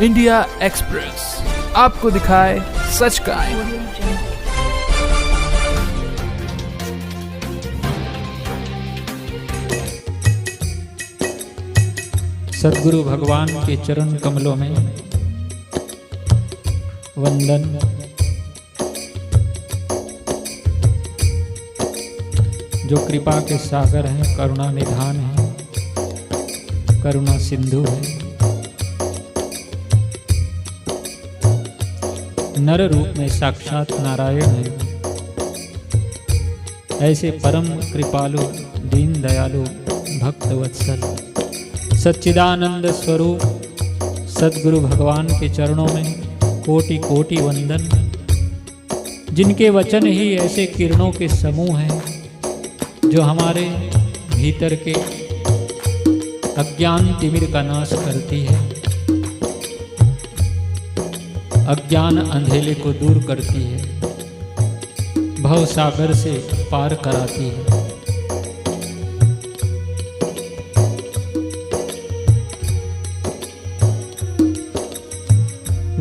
India express आपको दिखाए सच का। सद्गुरु भगवान के चरण कमलों में वंदन। जो कृपा के सागर हैं, करुणा निधान है, करुणा सिंधु है। नर रूप में साक्षात नारायण है। ऐसे परम कृपालु, दीन दयालु, भक्त वत्सल, सच्चिदानंद स्वरूप सद्गुरु भगवान के चरणों में कोटि कोटि वंदन। जिनके वचन ही ऐसे किरणों के समूह हैं जो हमारे भीतर के अज्ञान तिमिर का नाश करती है, अज्ञान अंधेले को दूर करती है, भव सागर से पार कराती है।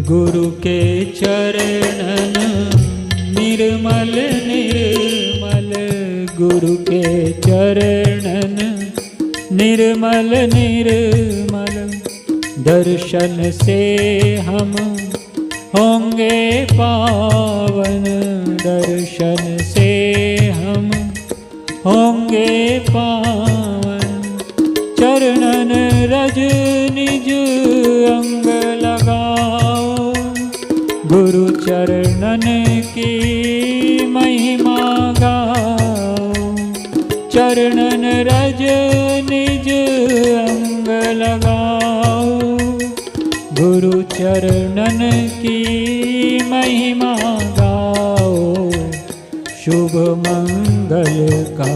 गुरु के चरणन निर्मल निर्मल, गुरु के चरणन निर्मल निर्मल, दर्शन से हम होंगे पावन, दर्शन से हम होंगे पावन। चरणन रज निज अंग लगाओ, गुरु चरणन की महिमा गाओ। चरणन रज निज अंग लगाओ, गुरु चरणन की महिमा गाओ। शुभ मंगल का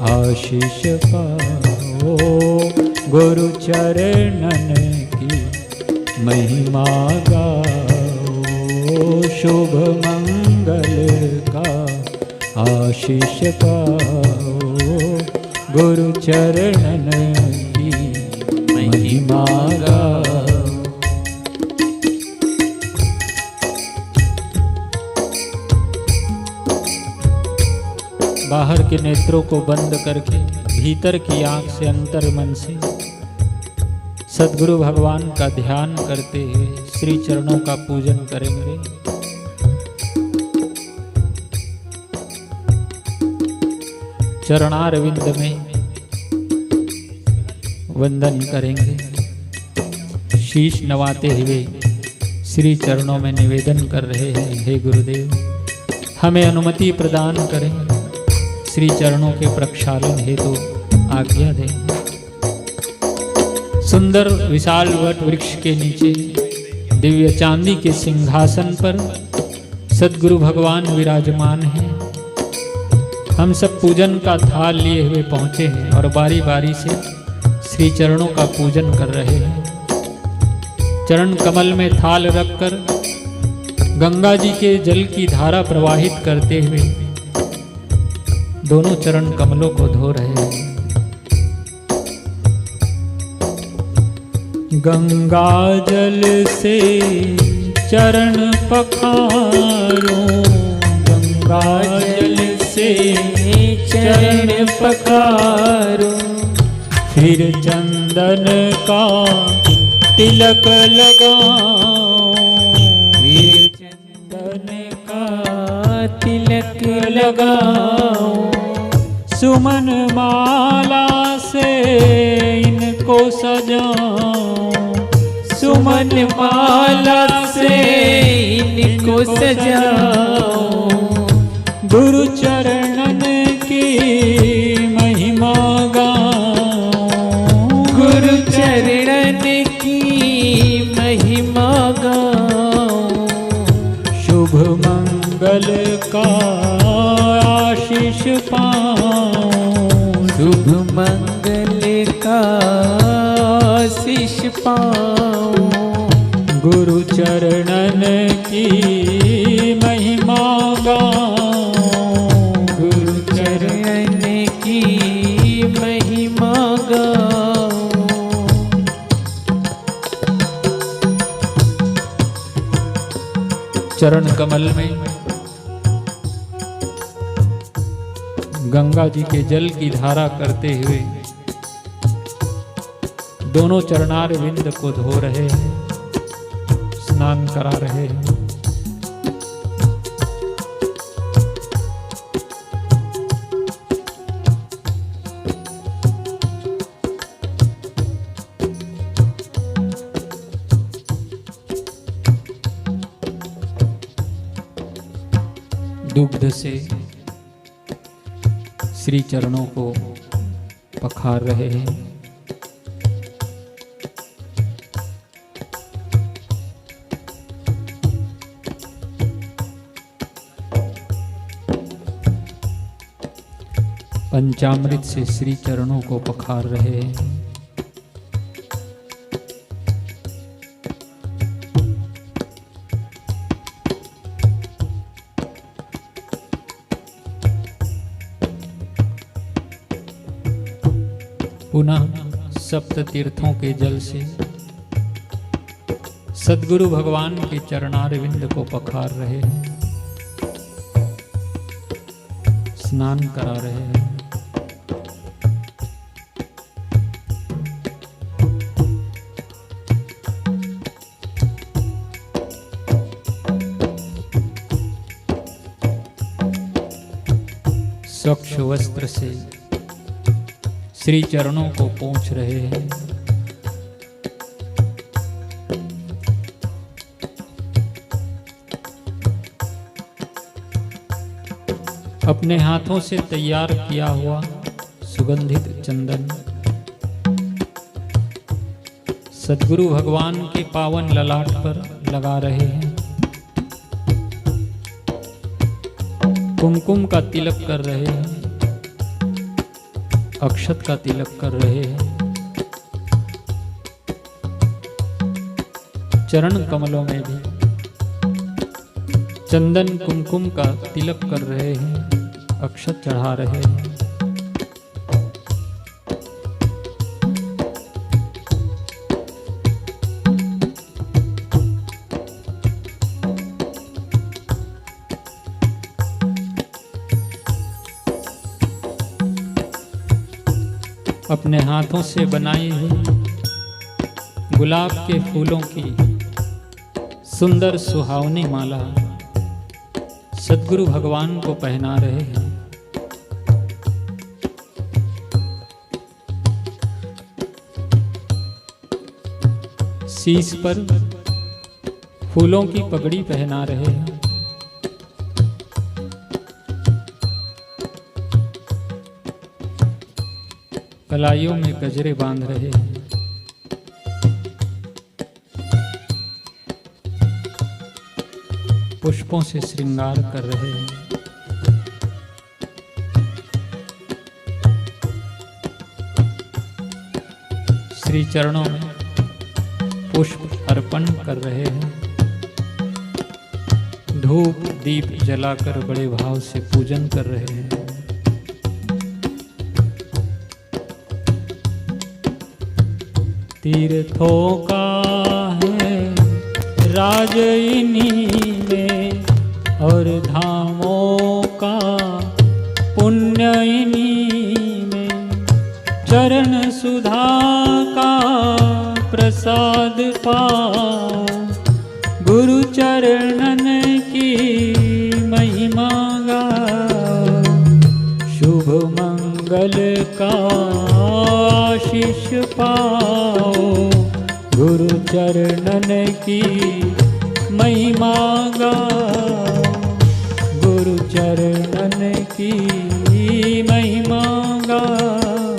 आशीष पाओ, गुरु चरणन की महिमा गाओ। शुभ मंगल का आशीष पाओ, गुरु चरणन की महिमा गाओ। बाहर के नेत्रों को बंद करके भीतर की आंख से, अंतर मन से सद्गुरु भगवान का ध्यान करते हुए श्री चरणों का पूजन करेंगे। चरणारविंद में वंदन करेंगे। शीश नवाते हुए श्री चरणों में निवेदन कर रहे हैं, हे गुरुदेव हमें अनुमति प्रदान करें, श्री चरणों के प्रक्षालन हेतु आज्ञा दें। सुंदर विशाल वट वृक्ष के नीचे दिव्य चांदी के सिंहासन पर सद्गुरु भगवान विराजमान हैं। हम सब पूजन का थाल लिए हुए पहुंचे हैं और बारी बारी से श्री चरणों का पूजन कर रहे हैं। चरण कमल में थाल रखकर गंगा जी के जल की धारा प्रवाहित करते हुए दोनों चरण कमलों को धो रहे हैं। गंगा जल से चरण पखारो, गंगा जल से चरण पखारो। फिर चंदन का तिलक लगाओ, फिर चंदन का तिलक लगाओ। सुमन माला से इनको सजाओ, सुमन माला से इनको सजाओ। गुरु चरणन की महिमा गाओ, गुरु चरणन की महिमा गाओ। शुभ मंगल का आशीष पाओ, शुभ मंगल का आशीष पाओ। गुरु चरणन की महिमा गाओ, गुरु चरणन की महिमा गाओ। चरण कमल में गंगा जी के जल की धारा करते हुए दोनों चरणार विंद को धो रहे हैं, स्नान करा रहे हैं। दुग्ध से श्री चरणों को पखार रहे हैं। पंचामृत से श्री चरणों को पखार रहे हैं। पुनः सप्त तीर्थों के जल से सद्गुरु भगवान के चरणारविंद को पखार रहे हैं, स्नान करा रहे हैं। स्वच्छ वस्त्र से श्री चरणों को पोंछ रहे हैं। अपने हाथों से तैयार किया हुआ सुगंधित चंदन सद्गुरु भगवान के पावन ललाट पर लगा रहे हैं। कुमकुम का तिलक कर रहे हैं, अक्षत का तिलक कर रहे हैं। चरण कमलों में भी चंदन कुमकुम का तिलक कर रहे हैं, अक्षत चढ़ा रहे हैं। अपने हाथों से बनाई हुई गुलाब के फूलों की सुंदर सुहावनी माला सद्गुरु भगवान को पहना रहे हैं। शीश पर फूलों की पगड़ी पहना रहे हैं। कलाइयों में गजरे बांध रहे हैं। पुष्पों से श्रृंगार कर रहे हैं। श्री चरणों में पुष्प अर्पण कर रहे हैं। धूप दीप जलाकर बड़े भाव से पूजन कर रहे हैं। तीर्थों का है राज इन्हीं में और धामों का पुण्य इन्हीं में। चरण सुधा का प्रसाद पाओ, गुरु चरणन की महिमा गाओ। शुभ मंगल का आशीष पाओ, गुरु चरणन की महिमा गाओ। गुरु चरणन की महिमा गाओ।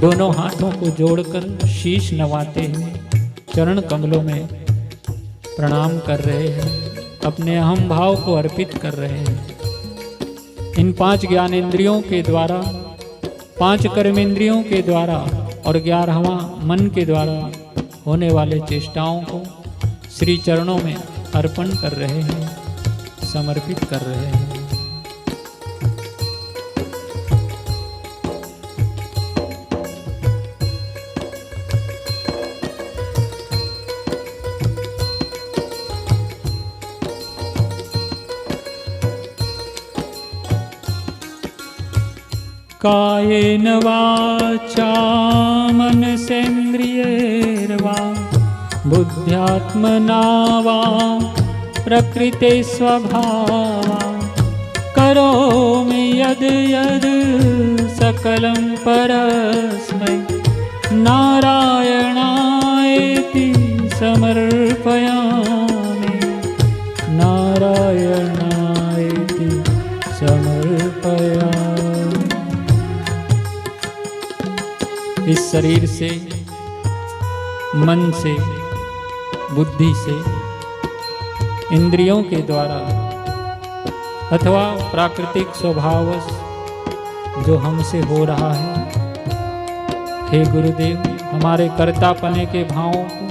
दोनों हाथों को जोड़कर शीश नवाते हुए चरण कमलों में प्रणाम कर रहे हैं, अपने अहम भाव को अर्पित कर रहे हैं। इन 5 ज्ञानेंद्रियों के द्वारा, 5 कर्मेंद्रियों के द्वारा और 11वां मन के द्वारा होने वाले चेष्टाओं को श्री चरणों में अर्पण कर रहे हैं, समर्पित कर रहे हैं। कायेन वाचा मनसेन्द्रियैर्वा बुद्ध्यात्मना वा प्रकृते स्वभावात् करोमि यद् यद् सकलं परस्मै नारायणायेति समर्पयामि नारायणायेति समर्पयामि। इस शरीर से, मन से, बुद्धि से, इंद्रियों के द्वारा अथवा प्राकृतिक स्वभावश जो हमसे हो रहा है, हे गुरुदेव, हमारे कर्तापने के भावों को,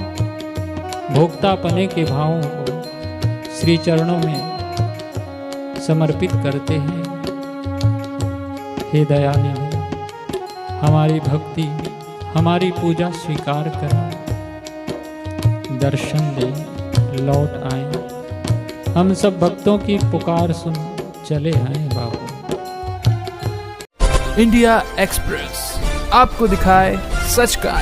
भोक्तापने के भावों को श्री चरणों में समर्पित करते हैं। हे दयानिधि, हमारी भक्ति, हमारी पूजा स्वीकार करें, दर्शन दें, लौट आए, हम सब भक्तों की पुकार सुन चले आए बाबू। इंडिया एक्सप्रेस आपको दिखाए सच का।